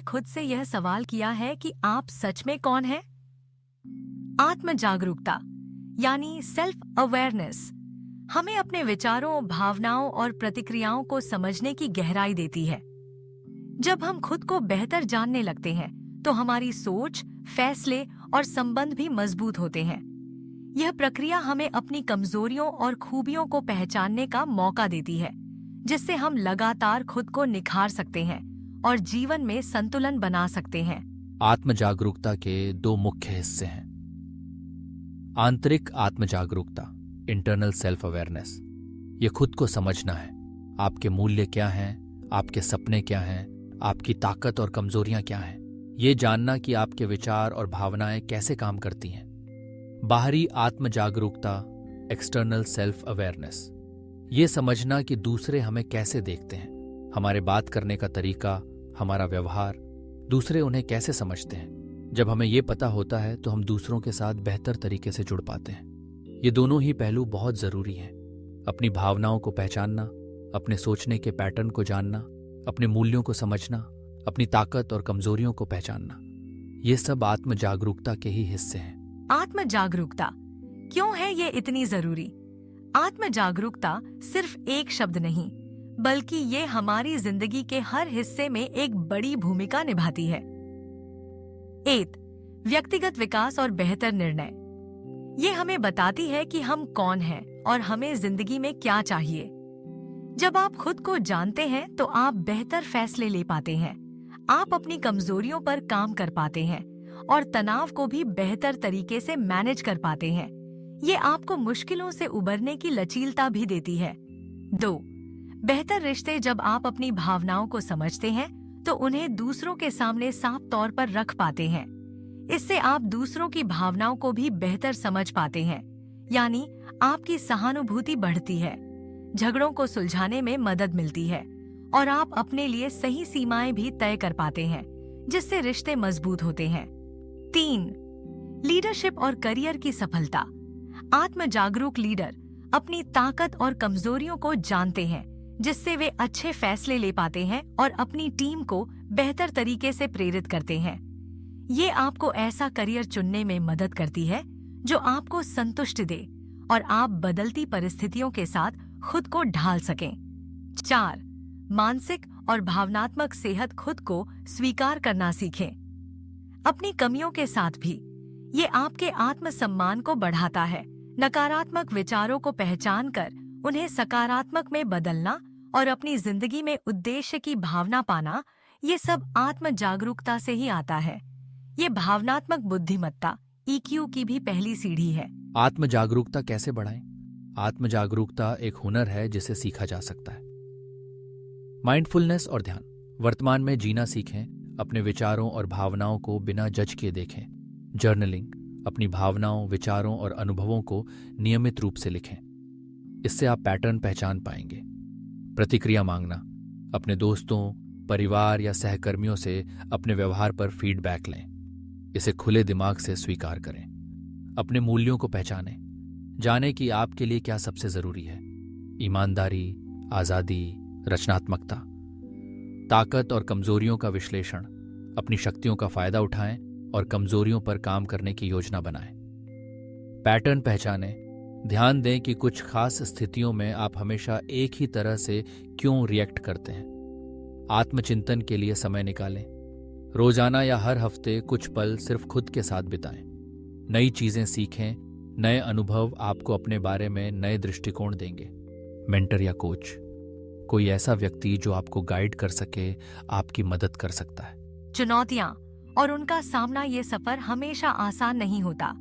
खुद से यह सवाल किया है कि आप सच में कौन हैं? आत्म जागरूकता यानी सेल्फ अवेयरनेस हमें अपने विचारों, भावनाओं और प्रतिक्रियाओं को समझने की गहराई देती है। जब हम खुद को बेहतर जानने लगते हैं, तो हमारी सोच, फैसले और संबंध भी मजबूत होते हैं। यह प्रक्रिया हमें अपनी कमजोरियों और खूबियों को पहचानने का मौका देती है, जिससे हम लगातार खुद को निखार सकते हैं और जीवन में संतुलन बना सकते हैं। आत्म जागरूकता के दो मुख्य हिस्से हैं। आंतरिक आत्म जागरूकता, इंटरनल सेल्फ अवेयरनेस। ये खुद को समझना है। आपके मूल्य क्या हैं, आपके सपने क्या हैं, आपकी ताकत और कमजोरियां क्या हैं। ये जानना कि आपके विचार और भावनाएं कैसे काम करती हैं। बाहरी आत्म जागरूकता, एक्सटर्नल सेल्फ अवेयरनेस। ये समझना कि दूसरे हमें कैसे देखते हैं, हमारे बात करने का तरीका, हमारा व्यवहार, दूसरे उन्हें कैसे समझते हैं। जब हमें ये पता होता है तो हम दूसरों के साथ बेहतर तरीके से जुड़ पाते हैं। ये दोनों ही पहलू बहुत जरूरी हैं। अपनी भावनाओं को पहचानना, अपने सोचने के पैटर्न को जानना, अपने मूल्यों को समझना, अपनी ताकत और कमजोरियों को पहचानना, ये सब आत्म जागरूकता के ही हिस्से हैं। आत्म जागरूकता क्यों है ये इतनी जरूरी? आत्म जागरूकता सिर्फ एक शब्द नहीं, बल्कि ये हमारी जिंदगी के हर हिस्से में एक बड़ी भूमिका निभाती है। 1. व्यक्तिगत विकास और बेहतर निर्णय। ये हमें बताती है कि हम कौन हैं और हमें जिंदगी में क्या चाहिए। जब आप खुद को जानते हैं तो आप बेहतर फैसले ले पाते हैं, आप अपनी कमजोरियों पर काम कर पाते हैं और तनाव को भी बेहतर तरीके से मैनेज कर पाते हैं। ये आपको मुश्किलों से उबरने की लचीलता भी देती है। 2. बेहतर रिश्ते। जब आप अपनी भावनाओं को समझते हैं तो उन्हें दूसरों के सामने साफ तौर पर रख पाते हैं। इससे आप दूसरों की भावनाओं को भी बेहतर समझ पाते हैं, यानी आपकी सहानुभूति बढ़ती है, झगड़ों को सुलझाने में मदद मिलती है और आप अपने लिए सही सीमाएं भी तय कर पाते हैं, जिससे रिश्ते मजबूत होते हैं। 3. लीडरशिप और करियर की सफलता। आत्म जागरूक लीडर अपनी ताकत और कमजोरियों को जानते हैं, जिससे वे अच्छे फैसले ले पाते हैं और अपनी टीम को बेहतर तरीके से प्रेरित करते हैं। ये आपको ऐसा करियर चुनने में मदद करती है जो आपको संतुष्टि दे और आप बदलती परिस्थितियों के साथ खुद को ढाल सकें। 4. मानसिक और भावनात्मक सेहत। खुद को स्वीकार करना सीखें, अपनी कमियों के साथ भी। ये आपके आत्मसम्मान को बढ़ाता है। नकारात्मक विचारों को पहचान कर उन्हें सकारात्मक में बदलना और अपनी जिंदगी में उद्देश्य की भावना पाना, ये सब आत्म जागरूकता से ही आता है। ये भावनात्मक बुद्धिमत्ता EQ की भी पहली सीढ़ी है। आत्म जागरूकता कैसे बढ़ाएं? आत्म जागरूकता एक हुनर है जिसे सीखा जा सकता है। माइंडफुलनेस और ध्यान। वर्तमान में जीना सीखें, अपने विचारों और भावनाओं को बिना जज किए देखें। जर्नलिंग। अपनी भावनाओं, विचारों और अनुभवों को नियमित रूप से लिखें। इससे आप पैटर्न पहचान पाएंगे। प्रतिक्रिया मांगना। अपने दोस्तों, परिवार या सहकर्मियों से अपने व्यवहार पर फीडबैक लें। इसे खुले दिमाग से स्वीकार करें। अपने मूल्यों को पहचानें। जानें कि आपके लिए क्या सबसे जरूरी है। ईमानदारी, आजादी, रचनात्मकता। ताकत और कमजोरियों का विश्लेषण। अपनी शक्तियों का फायदा उठाएं और कमजोरियों पर काम करने की योजना बनाएं। पैटर्न पहचानें। ध्यान दें कि कुछ खास स्थितियों में आप हमेशा एक ही तरह से क्यों रिएक्ट करते हैं। आत्मचिंतन के लिए समय निकालें। रोजाना या हर हफ्ते कुछ पल सिर्फ खुद के साथ बिताएं। नई चीजें सीखें। नए अनुभव आपको अपने बारे में नए दृष्टिकोण देंगे। मेंटर या कोच। कोई ऐसा व्यक्ति जो आपको गाइड कर सके, आपकी मदद कर सकता है। चुनौतियां और उनका सामना। ये सफर हमेशा आसान नहीं होता।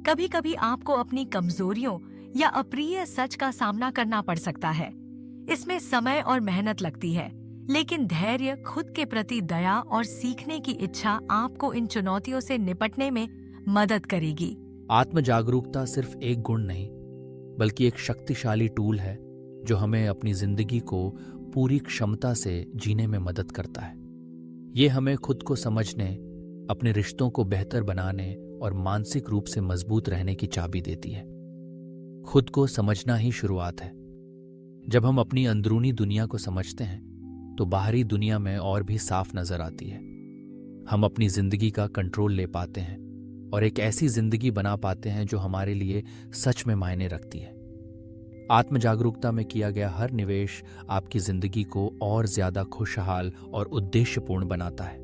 कभी कभी आपको अपनी कमजोरियों या अप्रिय सच का सामना करना पड़ सकता है। इसमें समय और मेहनत लगती है, लेकिन धैर्य, खुद के प्रति दया और सीखने की इच्छा आपको इन चुनौतियों से निपटने में मदद करेगी। आत्म जागरूकता सिर्फ एक गुण नहीं, बल्कि एक शक्तिशाली टूल है जो हमें अपनी जिंदगी को पूरी क्षमता से जीने में मदद करता है। ये हमें खुद को समझने, अपने रिश्तों को बेहतर बनाने और मानसिक रूप से मजबूत रहने की चाबी देती है। खुद को समझना ही शुरुआत है। जब हम अपनी अंदरूनी दुनिया को समझते हैं तो बाहरी दुनिया में और भी साफ नजर आती है। हम अपनी जिंदगी का कंट्रोल ले पाते हैं और एक ऐसी जिंदगी बना पाते हैं जो हमारे लिए सच में मायने रखती है। आत्म जागरूकता में किया गया हर निवेश आपकी जिंदगी को और ज्यादा खुशहाल और उद्देश्यपूर्ण बनाता है।